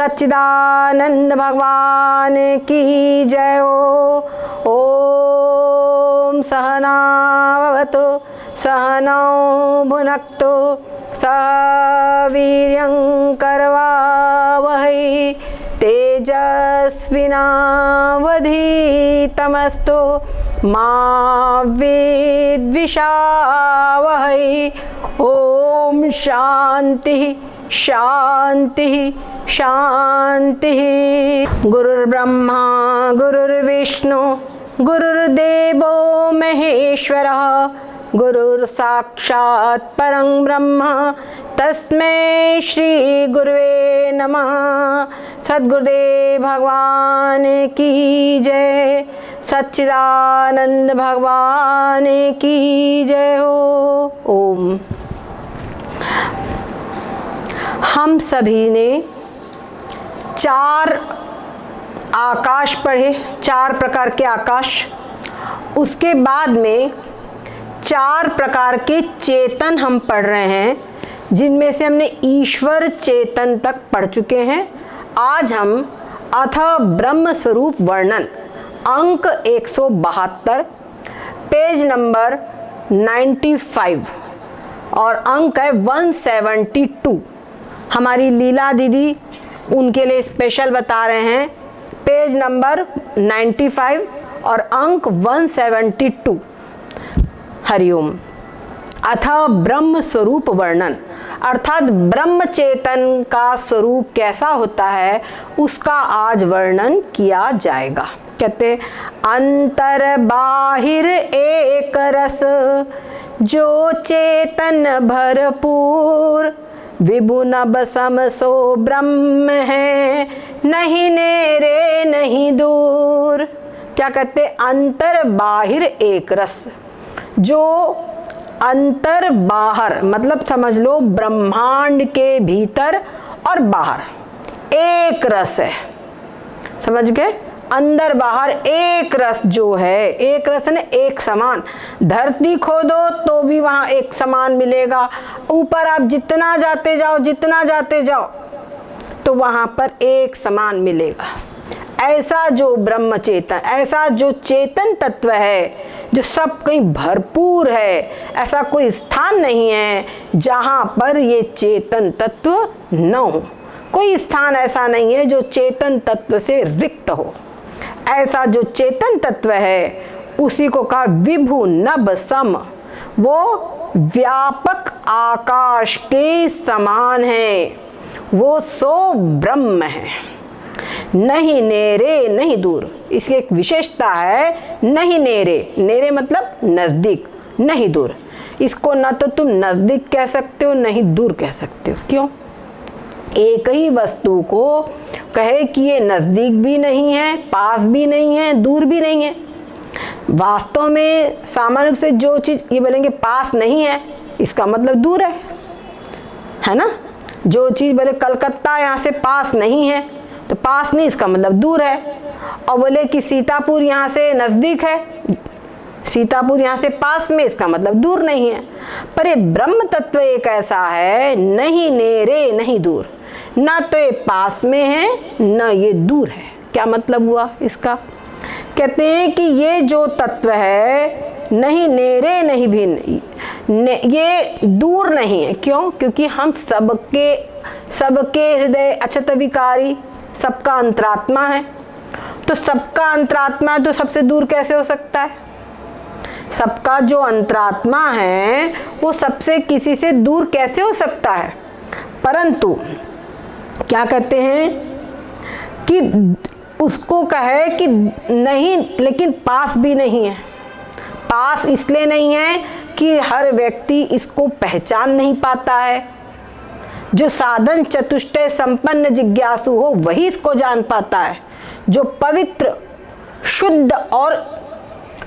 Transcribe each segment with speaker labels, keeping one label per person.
Speaker 1: सच्चिदानंद भगवान की जय हो। ओम सहना भवतु सहनौ भुनक्तु सह वीर्यं करवावहै तेजस्विनावधीतमस्तु मा विद्विषावहै। ओम शांति शांति शांति। गुरुर्ब्रह्मा गुरुर्विष्णु गुरुर्देवो महेश्वरः गुरुर्साक्षात् परं ब्रह्म तस्मै श्री गुरुवे नमः। सद्गुरुदेव भगवान की जय। सच्चिदानंद भगवान की जय हो। ओम। हम सभी ने 4 आकाश पढ़े, 4 प्रकार के आकाश। उसके बाद में 4 प्रकार के चेतन हम पढ़ रहे हैं, जिनमें से हमने ईश्वर चेतन तक पढ़ चुके हैं। आज हम अथ ब्रह्म स्वरूप वर्णन अंक 172 पेज नंबर 95 और अंक है 172। हमारी लीला दीदी उनके लिए स्पेशल बता रहे हैं। पेज नंबर 95 और अंक 172। हरिओम। अथ ब्रह्म स्वरूप वर्णन अर्थात ब्रह्म चेतन का स्वरूप कैसा होता है उसका आज वर्णन किया जाएगा। कहते अंतर बाहिर एक रस जो चेतन भरपूर विभु नभ सम सो ब्रह्म है नहीं नेरे नहीं दूर। क्या कहते अंतर बाहिर एक रस। जो अंतर बाहर मतलब समझ लो ब्रह्मांड के भीतर और बाहर एक रस है। समझ गए? अंदर बाहर एक रस जो है, एक रस ने एक समान। धरती खोदो तो भी वहां एक समान मिलेगा। ऊपर आप जितना जाते जाओ तो वहां पर एक समान मिलेगा। ऐसा जो ब्रह्म चेतन, ऐसा जो चेतन तत्व है जो सब कहीं भरपूर है, ऐसा कोई स्थान नहीं है जहां पर ये चेतन तत्व न हो। कोई स्थान ऐसा नहीं है जो चेतन तत्व से रिक्त हो। ऐसा जो चेतन तत्व है उसी को कहा विभु नभ सम। वो व्यापक आकाश के समान है। वो सो ब्रह्म है, नहीं नेरे नहीं दूर। इसकी एक विशेषता है, नहीं नेरे। नेरे मतलब नजदीक, नहीं दूर। इसको न तो तुम नजदीक कह सकते हो, नहीं दूर कह सकते हो। क्यों? एक ही वस्तु को कहे कि ये नजदीक भी नहीं है, पास भी नहीं है, दूर भी नहीं है। वास्तव में सामान्य रूप से जो चीज ये बोलेंगे पास नहीं है, इसका मतलब दूर है ना। जो चीज बोले कलकत्ता यहाँ से पास नहीं है तो पास नहीं, इसका मतलब दूर है। और बोले कि सीतापुर यहाँ से नजदीक है, सीतापुर यहाँ से पास में, इसका मतलब दूर नहीं है। पर ये ब्रह्म तत्व एक ऐसा है, नहीं नेरे नहीं दूर। ना तो ये पास में है न ये दूर है। क्या मतलब हुआ इसका? कहते हैं कि ये जो तत्व है नहीं नेरे नहीं भिन्न, ये दूर नहीं है। क्यों? क्योंकि हम सबके हृदय अचत विकारी, सबका अंतरात्मा है। तो सबका अंतरात्मा है तो सबसे दूर कैसे हो सकता है? सबका जो अंतरात्मा है वो सबसे किसी से दूर कैसे हो सकता है? परंतु क्या कहते हैं कि उसको कहे कि नहीं, लेकिन पास भी नहीं है। पास इसलिए नहीं है कि हर व्यक्ति इसको पहचान नहीं पाता है। जो साधन चतुष्टय संपन्न जिज्ञासु हो वही इसको जान पाता है। जो पवित्र शुद्ध और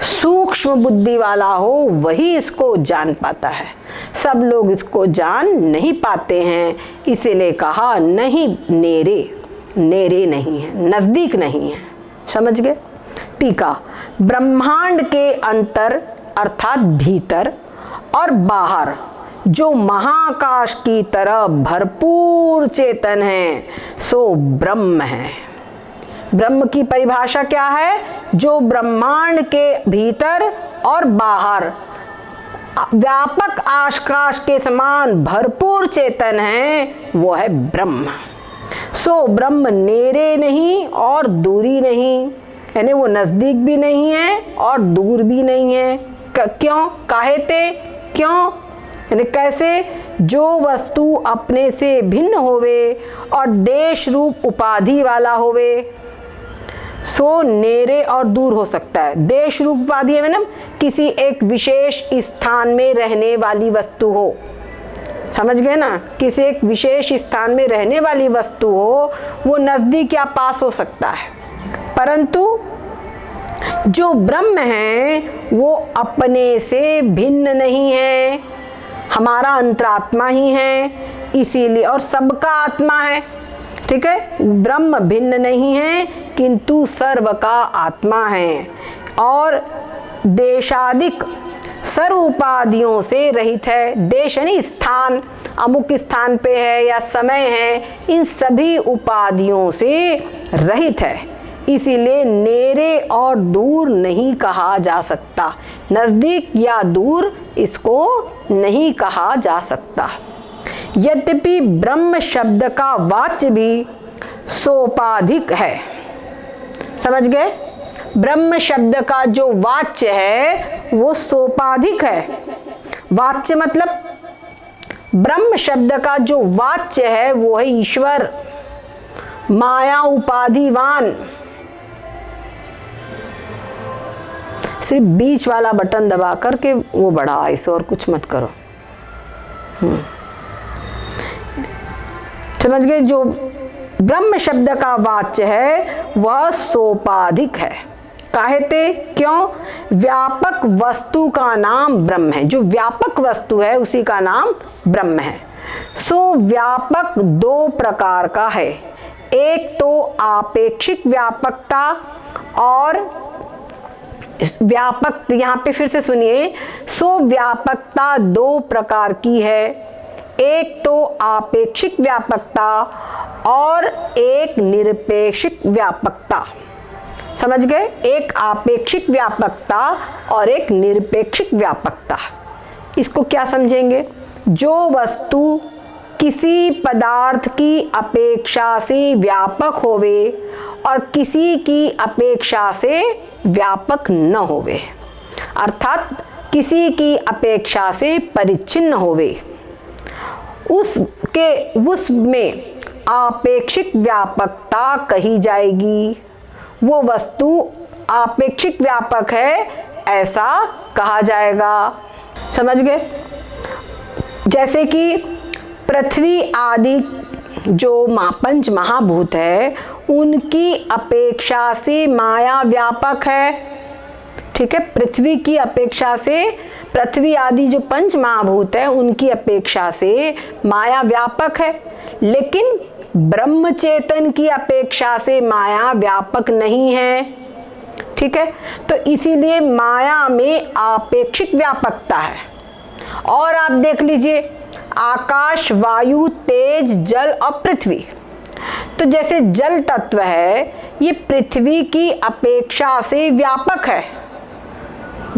Speaker 1: सूक्ष्म बुद्धि वाला हो वही इसको जान पाता है। सब लोग इसको जान नहीं पाते हैं, इसीलिए कहा नहीं नेरे, नेरे नहीं है, नजदीक नहीं है। समझ गए? टीका। ब्रह्मांड के अंतर अर्थात भीतर और बाहर जो महाकाश की तरह भरपूर चेतन है सो ब्रह्म है। ब्रह्म की परिभाषा क्या है? जो ब्रह्मांड के भीतर और बाहर व्यापक आकाश के समान भरपूर चेतन है, वो है ब्रह्म। सो ब्रह्म नेरे नहीं और दूरी नहीं, यानी वो नजदीक भी नहीं है और दूर भी नहीं है। क्यों? काहेते, क्यों यानी कैसे? जो वस्तु अपने से भिन्न होवे और देश रूप उपाधि वाला होवे सो नेरे और दूर हो सकता है। देश रूप उपाधि है मतलब किसी एक विशेष स्थान में रहने वाली वस्तु हो, समझ गए ना? किसी एक विशेष स्थान में रहने वाली वस्तु हो, वो नजदीक या पास हो सकता है, परंतु जो ब्रह्म है वो अपने से भिन्न नहीं है, हमारा अंतरात्मा ही है, इसीलिए, और सबका आत्मा है। ठीक है, ब्रह्म भिन्न नहीं है किंतु सर्व का आत्मा है और देशादिक सर्व उपाधियों से रहित है। देश यानी स्थान, अमुक स्थान पे है या समय है, इन सभी उपाधियों से रहित है, इसीलिए नेरे और दूर नहीं कहा जा सकता। नजदीक या दूर इसको नहीं कहा जा सकता। यद्यपि ब्रह्म शब्द का वाच्य भी सोपाधिक है। समझ गए? ब्रह्म शब्द का जो वाच्य है वो सोपाधिक है। वाच्य मतलब ब्रह्म शब्द का जो वाच्य है वो है ईश्वर, माया उपाधिवान। सिर्फ बीच वाला बटन दबा करके वो बढ़ा, इसे और कुछ मत करो। समझ गए? जो ब्रह्म शब्द का वाच्य है वह सोपाधिक है। काहेते, क्यों? व्यापक वस्तु का नाम ब्रह्म है। जो व्यापक वस्तु है उसी का नाम ब्रह्म है। सो व्यापक दो प्रकार का है, एक तो आपेक्षिक व्यापकता और व्यापक, यहाँ पे फिर से सुनिए, सो व्यापकता दो प्रकार की है, एक तो आपेक्षिक व्यापकता और एक निरपेक्षिक व्यापकता। समझ गए? एक आपेक्षिक व्यापकता और एक निरपेक्षिक व्यापकता। इसको क्या समझेंगे? जो वस्तु किसी पदार्थ की अपेक्षा से व्यापक होवे और किसी की अपेक्षा से व्यापक न होवे, अर्थात किसी की अपेक्षा से परिच्छिन्न होवे, उसमें आपेक्षिक व्यापकता कही जाएगी। वो वस्तु आपेक्षिक व्यापक है ऐसा कहा जाएगा। समझ गए? जैसे कि पृथ्वी आदि जो पंच महाभूत है उनकी अपेक्षा से माया व्यापक है। ठीक है, पृथ्वी की अपेक्षा से, पृथ्वी आदि जो पंच महाभूत है उनकी अपेक्षा से माया व्यापक है, लेकिन ब्रह्म चेतन की अपेक्षा से माया व्यापक नहीं है। ठीक है, तो इसीलिए माया में आपेक्षिक व्यापकता है। और आप देख लीजिए, आकाश, वायु, तेज, जल और पृथ्वी, तो जैसे जल तत्व है ये पृथ्वी की अपेक्षा से व्यापक है।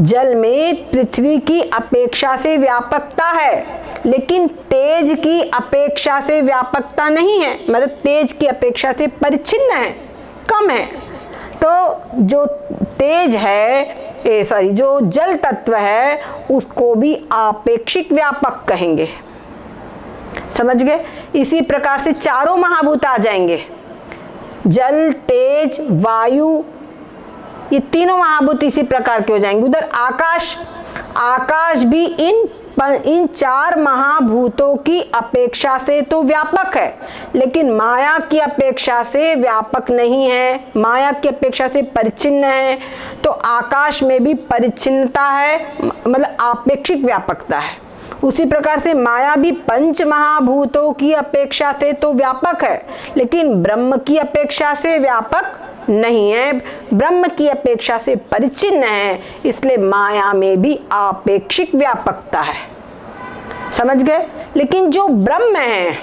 Speaker 1: जल में पृथ्वी की अपेक्षा से व्यापकता है, लेकिन तेज की अपेक्षा से व्यापकता नहीं है, मतलब तेज की अपेक्षा से परिच्छिन्न है, कम है। तो जो तेज है, जो जल तत्व है उसको भी आपेक्षिक व्यापक कहेंगे। समझ गए? इसी प्रकार से चारों महाभूत आ जाएंगे, जल, तेज, वायु, ये तीनों महाभूत इसी प्रकार के हो जाएंगे। उधर आकाश, आकाश भी इन चार महाभूतों की अपेक्षा से तो व्यापक है, लेकिन माया की अपेक्षा से व्यापक नहीं है, माया की अपेक्षा से परिच्छिन्न है। तो आकाश में भी परिच्छिन्नता है, मतलब आपेक्षिक व्यापकता है। उसी प्रकार से माया भी पंच महाभूतों की अपेक्षा से तो व्यापक है, लेकिन ब्रह्म की अपेक्षा से व्यापक नहीं है, ब्रह्म की अपेक्षा से परिच्छिन्न है, इसलिए माया में भी आपेक्षिक व्यापकता है। समझ गए। लेकिन जो ब्रह्म है,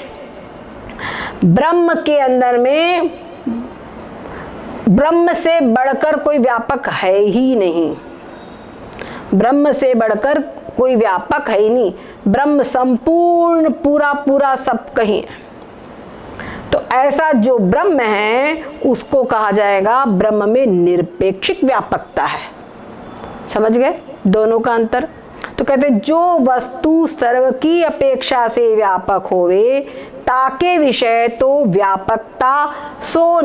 Speaker 1: ब्रह्म के अंदर में ब्रह्म से बढ़कर कोई व्यापक है ही नहीं, ब्रह्म से बढ़कर कोई व्यापक है ही नहीं। ब्रह्म संपूर्ण पूरा पूरा सब कहीं है। तो ऐसा जो ब्रह्म है उसको कहा जाएगा ब्रह्म में निरपेक्षिक व्यापकता है। समझ गए दोनों का अंतर। तो कहते जो वस्तु सर्व की अपेक्षा से व्यापक होवे ताके विषय तो व्यापकता सो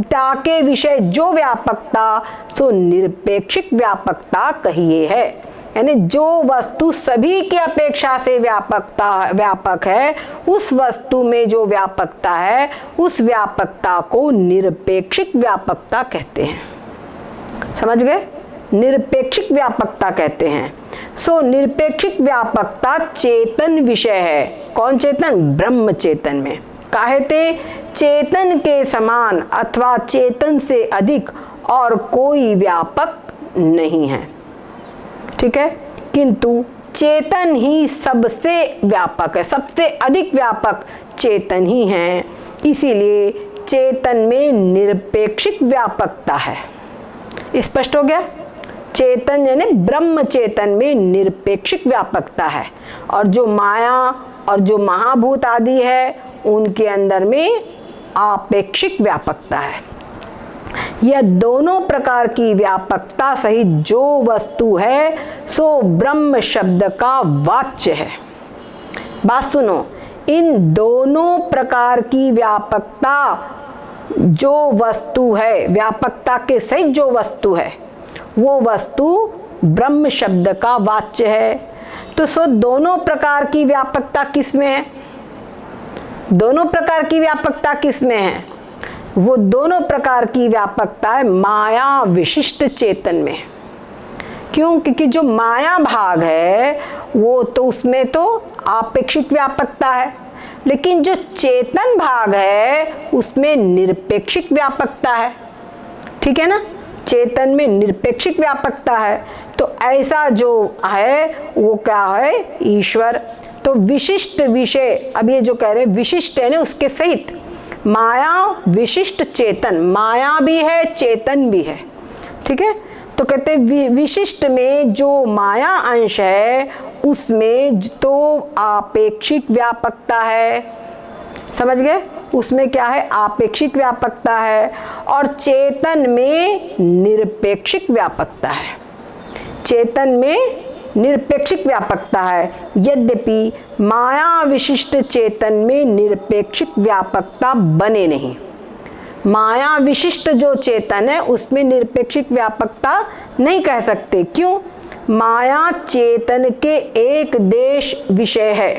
Speaker 1: ताके विषय जो व्यापकता सो निरपेक्षिक व्यापकता कहिए है। यानी जो वस्तु सभी की अपेक्षा से व्यापक है, उस वस्तु में जो व्यापकता है उस व्यापकता को निरपेक्षिक व्यापकता कहते हैं। समझ गए, निरपेक्षिक व्यापकता कहते हैं। सो निरपेक्षिक व्यापकता चेतन विषय है। कौन चेतन? ब्रह्म चेतन में। कहते चेतन के समान अथवा चेतन से अधिक और कोई व्यापक नहीं है। ठीक है, किंतु चेतन ही सबसे व्यापक है, सबसे अधिक व्यापक चेतन ही है। इसीलिए चेतन में निरपेक्षिक व्यापकता है। स्पष्ट हो गया? चेतन यानी ब्रह्म चेतन में निरपेक्षिक व्यापकता है, और जो माया और जो महाभूत आदि है उनके अंदर में आपेक्षिक व्यापकता है। यह दोनों प्रकार की व्यापकता सहित जो वस्तु है सो ब्रह्म शब्द का वाच्य है। बात सुनो, इन दोनों प्रकार की व्यापकता जो वस्तु है, व्यापकता के सहित जो वस्तु है वो वस्तु ब्रह्म शब्द का वाच्य है। तो सो दोनों प्रकार की व्यापकता किस में है? दोनों प्रकार की व्यापकता किस में है? वो दोनों प्रकार की व्यापकता है माया विशिष्ट चेतन में। क्यों? क्योंकि जो माया भाग है वो तो उसमें तो आपेक्षिक व्यापकता है, लेकिन जो चेतन भाग है उसमें निरपेक्षिक व्यापकता है। ठीक है ना, चेतन में निरपेक्षिक व्यापकता है। तो ऐसा जो है वो क्या है? ईश्वर। तो विशिष्ट विषय, अब ये जो कह रहे हैं विशिष्ट है ना, उसके सहित माया विशिष्ट चेतन, माया भी है चेतन भी है। ठीक है, तो कहते विशिष्ट में जो माया अंश है उसमें तो आपेक्षिक व्यापकता है। समझ गए, उसमें क्या है? आपेक्षिक व्यापकता है। और चेतन में निरपेक्षिक व्यापकता है। चेतन में निरपेक्षिक व्यापकता है। यद्यपि माया विशिष्ट चेतन में निरपेक्षिक व्यापकता बने नहीं। माया विशिष्ट जो चेतन है उसमें निरपेक्षिक व्यापकता नहीं कह सकते। क्यों? माया चेतन के एक देश विषय है,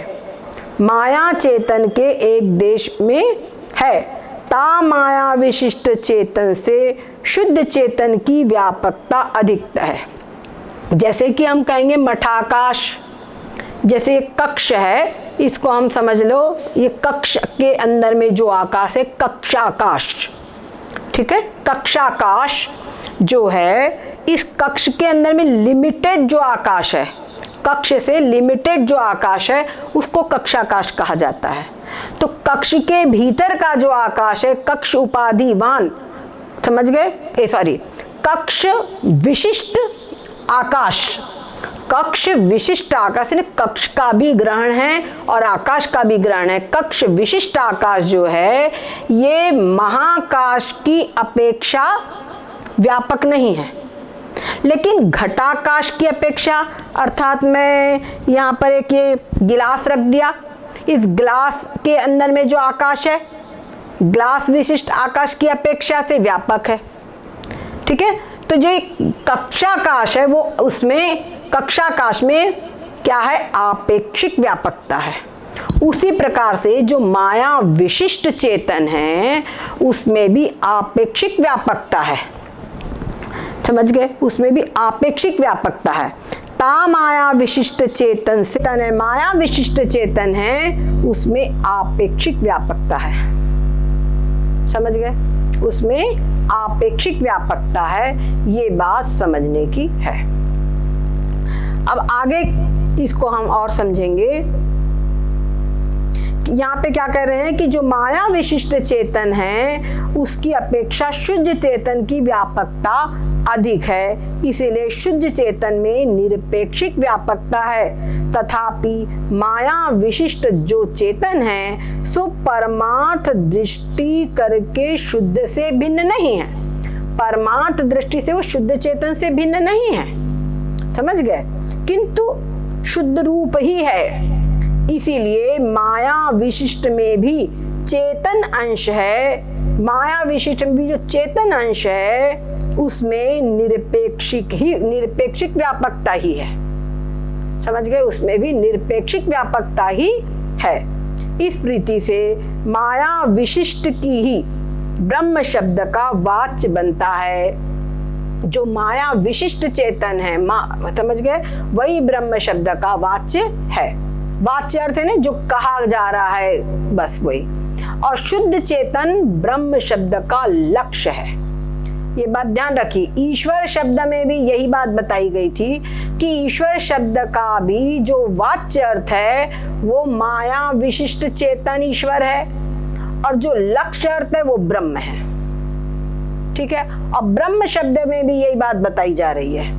Speaker 1: माया चेतन के एक देश में है। ता माया विशिष्ट चेतन से शुद्ध चेतन की व्यापकता अधिक है। जैसे कि हम कहेंगे मठाकाश, जैसे एक कक्ष है, इसको हम समझ लो ये कक्ष के अंदर में जो आकाश है कक्षाकाश। ठीक है, कक्षाकाश जो है इस कक्ष के अंदर में लिमिटेड जो आकाश है, कक्ष से लिमिटेड जो आकाश है उसको कक्षाकाश कहा जाता है। तो कक्ष के भीतर का जो आकाश है कक्ष उपाधिवान, समझ गए? कक्ष विशिष्ट आकाश, कक्ष विशिष्ट आकाश यानी कक्ष का भी ग्रहण है और आकाश का भी ग्रहण है। कक्ष विशिष्ट आकाश जो है ये महाकाश की अपेक्षा व्यापक नहीं है, लेकिन घटाकाश की अपेक्षा, अर्थात मैं यहाँ पर एक ये गिलास रख दिया, इस गिलास के अंदर में जो आकाश है ग्लास विशिष्ट आकाश की अपेक्षा से व्यापक है। ठीक है, तो जो कक्षाकाश है वो उसमें कक्षाकाश में क्या है? आपेक्षिक व्यापकता है। उसी प्रकार से जो माया विशिष्ट चेतन है उसमें भी आपेक्षिक व्यापकता है। समझ गए, उसमें भी आपेक्षिक व्यापकता है। ता माया विशिष्ट चेतन से तन माया विशिष्ट चेतन है उसमें आपेक्षिक व्यापकता है। समझ गए, उसमें आपेक्षिक व्यापकता है। ये बात समझने की है। अब आगे इसको हम और समझेंगे। यहाँ पे क्या कह रहे हैं कि जो माया विशिष्ट चेतन है उसकी अपेक्षा शुद्ध चेतन की व्यापकता अधिक है, इसीलिए शुद्ध चेतन में निरपेक्षिक व्यापकता है। तथापि माया विशिष्ट जो चेतन है सो परमार्थ दृष्टि करके शुद्ध से भिन्न नहीं है। परमार्थ दृष्टि से वो शुद्ध चेतन से भिन्न नहीं है, समझ गए, किंतु शुद्ध रूप ही है। इसीलिए माया विशिष्ट में भी चेतन अंश है, माया विशिष्ट में भी जो चेतन अंश है उसमें निरपेक्षिक व्यापकता ही है, समझ गए, उसमें भी निरपेक्षिक व्यापकता ही है। इस प्रीति से माया विशिष्ट की ही ब्रह्म शब्द का वाच्य बनता है। जो माया विशिष्ट चेतन है, समझ गए, वही ब्रह्म शब्द का वाच्य है। वाच्य अर्थ है ना जो कहा जा रहा है, बस वही। और शुद्ध चेतन ब्रह्म शब्द का लक्ष्य है। ये बात ध्यान रखिए, ईश्वर शब्द में भी यही बात बताई गई थी कि ईश्वर शब्द का भी जो वाच्य अर्थ है वो माया विशिष्ट चेतन ईश्वर है और जो लक्ष्य अर्थ है वो ब्रह्म है, ठीक है। और ब्रह्म शब्द में भी यही बात बताई जा रही है।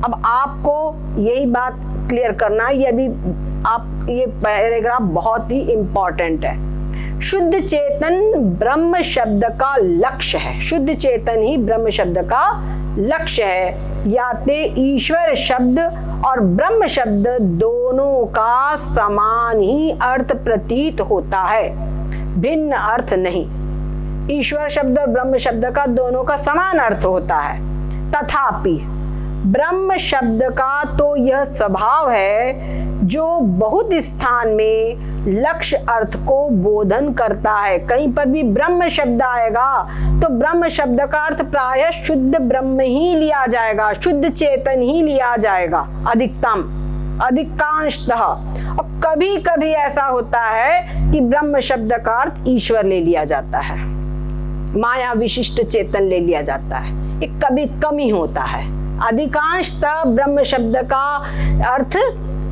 Speaker 1: अब आपको यही बात क्लियर करना, ये अभी आप ये पैराग्राफ बहुत ही इंपॉर्टेंट है। शुद्ध चेतन ब्रह्म शब्द का लक्ष्य है, शुद्ध चेतन ही ब्रह्म शब्द का लक्ष्य है। याते ईश्वर शब्द और ब्रह्म शब्द दोनों का समान ही अर्थ प्रतीत होता है, भिन्न अर्थ नहीं। ईश्वर शब्द और ब्रह्म शब्द का दोनों का समान अर्थ होता है। तथापि ब्रह्म शब्द का तो यह स्वभाव है जो बहुत स्थान में लक्ष्य अर्थ को बोधन करता है। कहीं पर भी ब्रह्म शब्द आएगा तो ब्रह्म शब्द का अर्थ प्रायः शुद्ध ब्रह्म ही लिया जाएगा, शुद्ध चेतन ही लिया जाएगा अधिकांशतः। और कभी कभी ऐसा होता है कि ब्रह्म शब्द का अर्थ ईश्वर ले लिया जाता है, माया विशिष्ट चेतन ले लिया जाता है, ये कभी कम ही होता है। अधिकांशतः ब्रह्म शब्द का अर्थ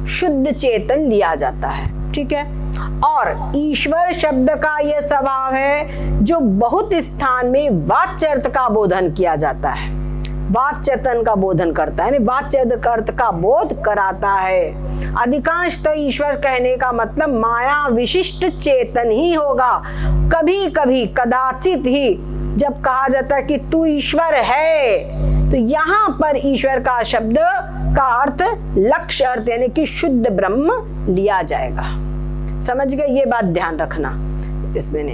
Speaker 1: शुद्ध चेतन लिया जाता है, ठीक है। और ईश्वर शब्द का यह स्वभाव है जो बहुत स्थान में वाच्य अर्थ का बोधन किया जाता है, वाच्यतन का बोधन करता है, वाच्य अर्थ का बोध कराता है। अधिकांशतः ईश्वर कहने का मतलब माया विशिष्ट चेतन ही होगा। कभी कभी कदाचित ही जब कहा जाता है कि तू ईश्वर है तो यहाँ पर ईश्वर का शब्द का अर्थ लक्ष्य अर्थ यानी कि शुद्ध ब्रह्म लिया जाएगा, समझ गए, ये बात ध्यान रखना इसमें ने।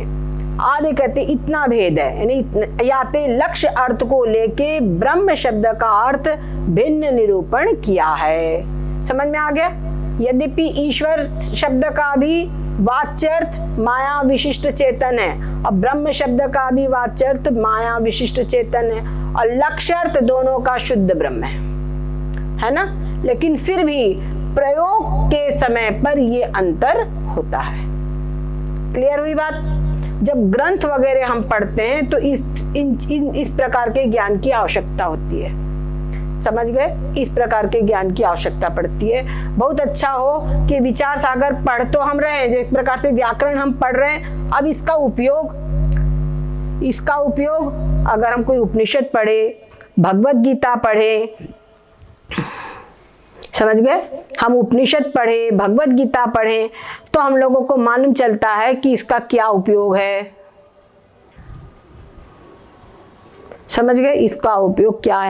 Speaker 1: आगे कहते इतना भेद है, यानी याते लक्ष्य अर्थ को लेके ब्रह्म शब्द का अर्थ भिन्न निरूपण किया है, समझ में आ गया। यद्यपि ईश्वर शब्द का भी वाच्यर्थ माया विशिष्ट चेतन है और ब्रह्म शब्द का भी वाच्यर्थ माया विशिष्ट चेतन है और लक्ष्यार्थ दोनों का शुद्ध ब्रह्म है ना, लेकिन फिर भी प्रयोग के समय पर ये अंतर होता है। क्लियर हुई बात। जब ग्रंथ वगैरह हम पढ़ते हैं तो इस प्रकार के ज्ञान की आवश्यकता होती है, समझ गए, इस प्रकार के ज्ञान की आवश्यकता पड़ती है। बहुत अच्छा हो कि विचार सागर पढ़ तो हम रहे हैं, जिस प्रकार से व्याकरण हम पढ़ रहे हैं, अब इसका उपयोग अगर हम कोई उपनिषद पढ़े, भगवत गीता पढ़े, समझ गए, हम उपनिषद पढ़े, भगवत गीता पढ़े तो हम लोगों को मालूम चलता है कि इसका क्या उपयोग है, समझ गए, इसका उपयोग क्या है।